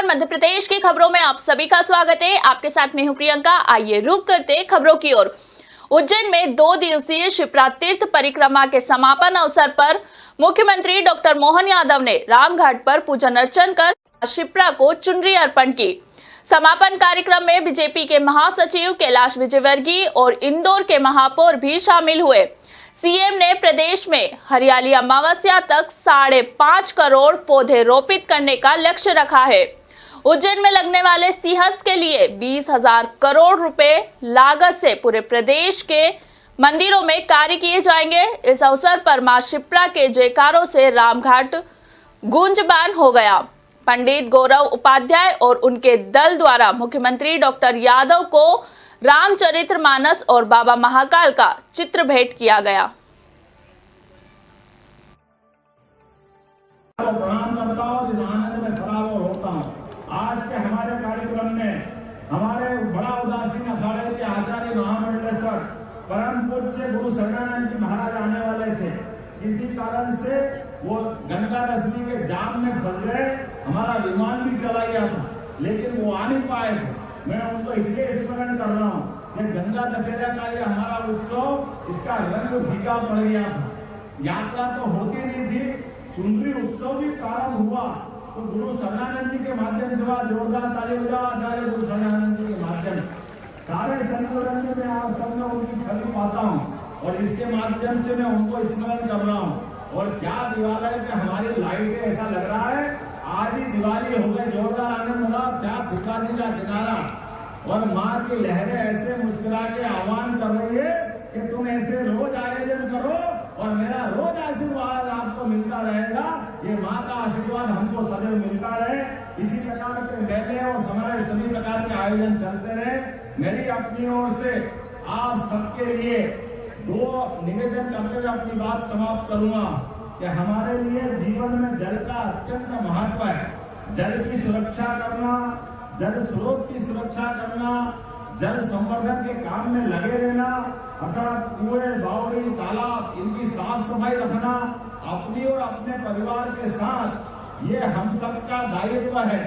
मध्य प्रदेश की खबरों में आप सभी का स्वागत है। आपके साथ मैं हूं प्रियंका। आइए रुक करते खबरों की ओर। उज्जैन में 2 दिवसीय शिप्रा तीर्थ परिक्रमा के समापन अवसर पर मुख्यमंत्री डॉक्टर मोहन यादव ने रामघाट पर पूजन अर्चन कर शिप्रा को चुनरी अर्पण की। समापन कार्यक्रम में बीजेपी के महासचिव कैलाश विजयवर्गीय और इंदौर के महापौर भी शामिल हुए। सीएम ने प्रदेश में हरियाली अमावस्या तक 5.5 करोड़ पौधे रोपित करने का लक्ष्य रखा है। उज्जैन में लगने वाले सिंहस्थ के लिए 20,000 करोड़ रुपए लागत से पूरे प्रदेश के मंदिरों में कार्य किए जाएंगे। इस अवसर पर मां शिप्रा के जयकारों से रामघाट गूंजबान हो गया। पंडित गौरव उपाध्याय और उनके दल द्वारा मुख्यमंत्री डॉक्टर यादव को रामचरितमानस और बाबा महाकाल का चित्र भेंट किया गया। प्रणाम करता हूं, इस आनंद में सराबोर होता हूं। आज के हमारे कार्यक्रम में हमारे बड़ा उदासीन अखाड़े के आचार्य महामंडलेश्वर परम पूज्य गुरु शरणानंद जी महाराज आने वाले थे। इसी कारण से वो गंगा दशमी के जाम में फंस गए। हमारा विमान भी चला गया था, लेकिन वो आ नहीं पाए थे। मैं उनको इसलिए स्मरण कर रहा हूँ कि गंगा दशहरा का ये हमारा उत्सव, इसका रंग फीका पड़ गया था। यात्रा तो होती नहीं थी, चुनरी उत्सव भी प्रारंभ हुआ तो गुरु शरणानंद जी के माध्यम से हुआ। जोरदार ताली बजाओ आचार्य गुरु शरणानंद जी के माध्यम। सारे संतरंग में आप सब में उनकी छवि पाता हूँ और इसके माध्यम से मैं उनको स्मरण कर रहा हूँ। और क्या दिवाली पे हमारी लाइटें, ऐसा लग रहा है आज ही दिवाली हो गई। जोरदार आनंद हुआ, क्या फुकानी का किनारा। और माँ की लहरें ऐसे मुस्कुरा के आह्वान कर रही है कि तुम ऐसे रोज आयोजन करो और मेरा रोज आशीर्वाद आपको मिलता रहेगा। ये माँ का आशीर्वाद हमको सदैव मिलता रहे। इसी प्रकार के मेले और हमारे सभी प्रकार के आयोजन चलते रहे। मेरी अपनी ओर से आप सबके लिए 2 निवेदन करते हुए अपनी बात समाप्त करूंगा कि हमारे लिए जीवन में जल का अत्यंत महत्व है। जल की सुरक्षा करना, जल स्रोत की सुरक्षा करना, जल संवर्धन के काम में लगे रहना, अर्थात कुएं, बावड़ी, तालाब, इनकी साफ सफाई रखना अपनी और अपने परिवार के साथ, ये हम सबका दायित्व है।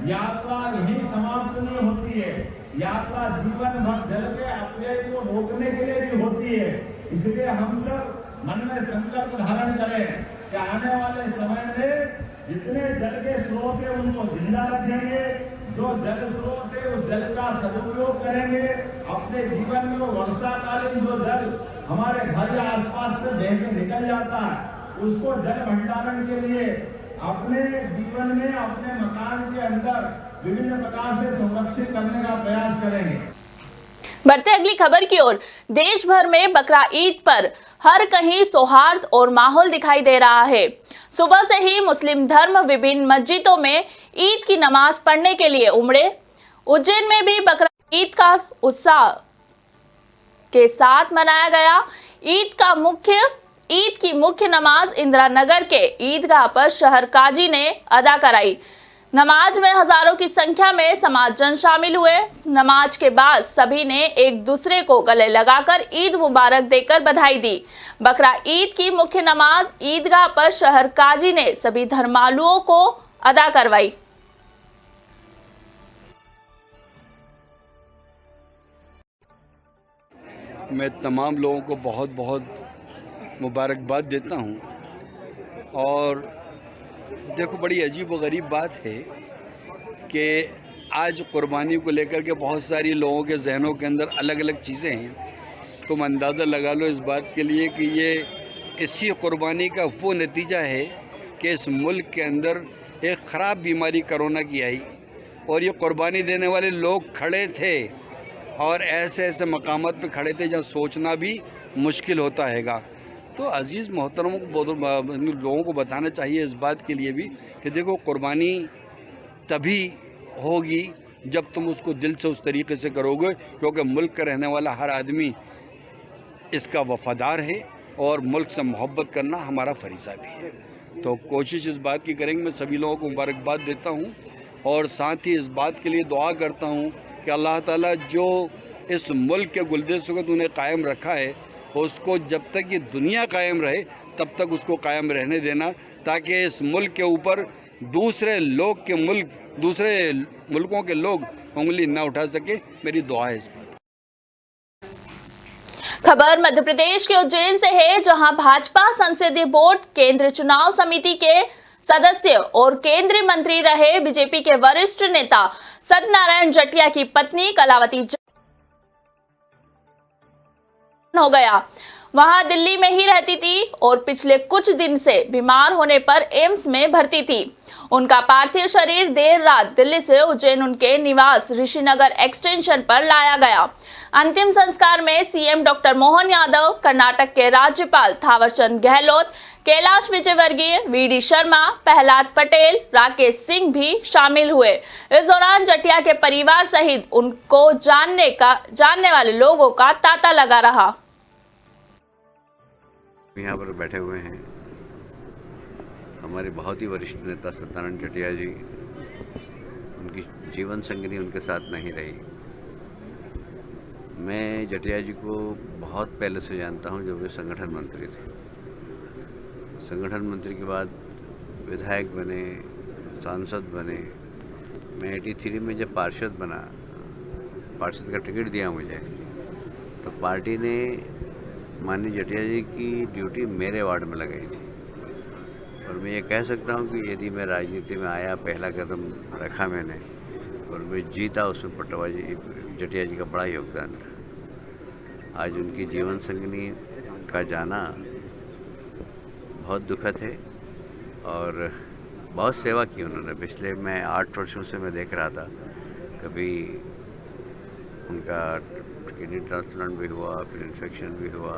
यात्रा यही समाप्त नहीं होती है। यात्रा जीवन भर जल के अपने को रोकने के लिए भी होती है। इसलिए हम सब मन में संकल्प धारण करें कि आने वाले समय में जितने जल के स्रोत है उनको जिंदा रखेंगे। जो जल स्रोत है उस जल का सदुपयोग करेंगे अपने जीवन में। वर्षाकालीन जो जल हमारे घर या आसपास से बह के निकल जाता है, उसको जल भंडारण के लिए अपने जीवन में, अपने मकान के अंदर विभिन्न प्रकार से संरक्षित करने का प्रयास करेंगे। बढ़ते अगली खबर की ओर। देश भर में बकरा ईद पर हर कहीं सौहार्द और माहौल दिखाई दे रहा है। सुबह से ही मुस्लिम धर्म विभिन्न मस्जिदों में ईद की नमाज पढ़ने के लिए उमड़े। उज्जैन में भी बकरा ईद का उत्साह के साथ मनाया गया। ईद की मुख्य नमाज इंदिरा नगर के ईदगाह पर शहर काजी ने अदा कराई। नमाज में हजारों की संख्या में समाजजन शामिल हुए। नमाज के बाद सभी ने एक दूसरे को गले लगाकर ईद मुबारक देकर बधाई दी। बकरा ईद की मुख्य नमाज ईदगाह पर शहर काजी ने सभी धर्मालुओं को अदा करवाई। मैं तमाम लोगों को बहुत बहुत मुबारकबाद देता हूं। और देखो, बड़ी अजीब व गरीब बात है कि आज कुर्बानी को लेकर के बहुत सारी लोगों के जहनों के अंदर अलग अलग चीज़ें हैं। तुम अंदाज़ा लगा लो इस बात के लिए कि ये इसी कुर्बानी का वो नतीजा है कि इस मुल्क के अंदर एक ख़राब बीमारी कोरोना की आई और ये कुर्बानी देने वाले लोग खड़े थे और ऐसे ऐसे मकामात पे खड़े थे जहाँ सोचना भी मुश्किल होता हैगा। तो अज़ीज़ मोहतरमों को लोगों को बताना चाहिए इस बात के लिए भी कि देखो, कुर्बानी तभी होगी जब तुम उसको दिल से उस तरीके से करोगे, क्योंकि मुल्क का रहने वाला हर आदमी इसका वफ़ादार है और मुल्क से मोहब्बत करना हमारा फ़रीज़ा भी है। तो कोशिश इस बात की करेंगे। मैं सभी लोगों को मुबारकबाद देता हूँ और साथ ही इस बात के लिए दुआ करता हूँ कि अल्लाह ताला जो इस मुल्क के गुलदस्ते को तूने कायम रखा है, उसको जब तक ये दुनिया कायम रहे तब तक उसको कायम रहने देना, ताकि इस मुल्क के ऊपर दूसरे मुल्कों के लोग उंगली न उठा सके। मेरी दुआ है इस पर। खबर मध्य प्रदेश के उज्जैन से है, जहां भाजपा संसदीय बोर्ड केंद्रीय चुनाव समिति के सदस्य और केंद्रीय मंत्री रहे बीजेपी के वरिष्ठ नेता सत्यनारायण जटिया की पत्नी कलावती हो गया। वहां दिल्ली में ही रहती थी और पिछले कुछ दिन से बीमार होने पर एम्स में भर्ती थी। उनका पार्थिव शरीर देर रात दिल्ली से उज्जैन उनके निवास ऋषिनगर एक्सटेंशन पर लाया गया। अंतिम संस्कार में सीएम डॉक्टर मोहन यादव, कर्नाटक के राज्यपाल थावरचंद गहलोत, कैलाश विजयवर्गीय, वीडी शर्मा, प्रहलाद पटेल, राकेश सिंह भी शामिल हुए। इस दौरान जटिया के परिवार सहित उनको जानने वाले लोगों का तांता लगा रहा। यहाँ पर बैठे हुए हैं हमारे बहुत ही वरिष्ठ नेता सत्यनारायण जटिया जी। उनकी जीवन संगिनी उनके साथ नहीं रही। मैं जटिया जी को बहुत पहले से जानता हूँ, जब वे संगठन मंत्री थे। संगठन मंत्री के बाद विधायक बने, सांसद बने। मैं 83 में जब पार्षद बना, पार्षद का टिकट दिया मुझे, तो पार्टी ने माननीय जटिया जी की ड्यूटी मेरे वार्ड में लगाई थी। और मैं ये कह सकता हूँ कि यदि मैं राजनीति में आया, पहला कदम रखा मैंने और मैं जीता, उसमें पटवा जी जटिया जी का बड़ा योगदान था। आज उनकी जीवन संगिनी का जाना बहुत दुखद है और बहुत सेवा की उन्होंने। पिछले मैं 8 वर्षों से मैं देख रहा था, कभी उनका किडनी ट्रांसप्लांट भी हुआ, फिर इन्फेक्शन भी हुआ,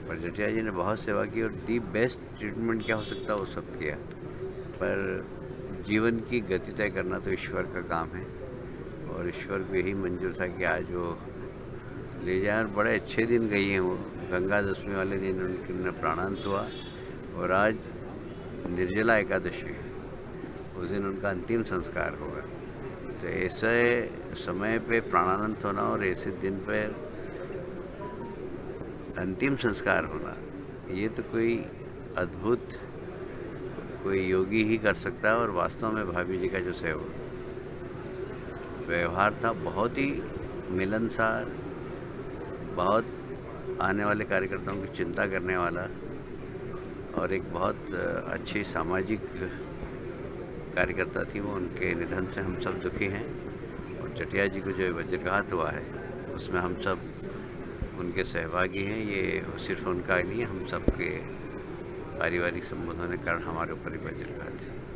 पर जटिया जी ने बहुत सेवा की और दी बेस्ट ट्रीटमेंट क्या हो सकता है वो सब किया। पर जीवन की गति तय करना तो ईश्वर का काम है और ईश्वर को यही मंजूर था कि आज वो ले जाए। और बड़े अच्छे दिन गई हैं वो। गंगा दशमी वाले दिन उनके प्राणांत हुआ और आज निर्जला एकादशी, उस दिन उनका अंतिम संस्कार होगा। तो ऐसे समय पे प्राणांत होना और ऐसे दिन पे अंतिम संस्कार होना, ये तो कोई अद्भुत, कोई योगी ही कर सकता है। और वास्तव में भाभी जी का जो व्यवहार था बहुत ही मिलनसार, बहुत आने वाले कार्यकर्ताओं की चिंता करने वाला और एक बहुत अच्छी सामाजिक कार्यकर्ता थी वो। उनके निधन से हम सब दुखी हैं और जटिया जी को जो वज्रघात हुआ है उसमें हम सब उनके सहभागी हैं। ये सिर्फ उनका ही नहीं है, हम सब के पारिवारिक संबंधों ने कारण हमारे ऊपर ही वज्रघात है।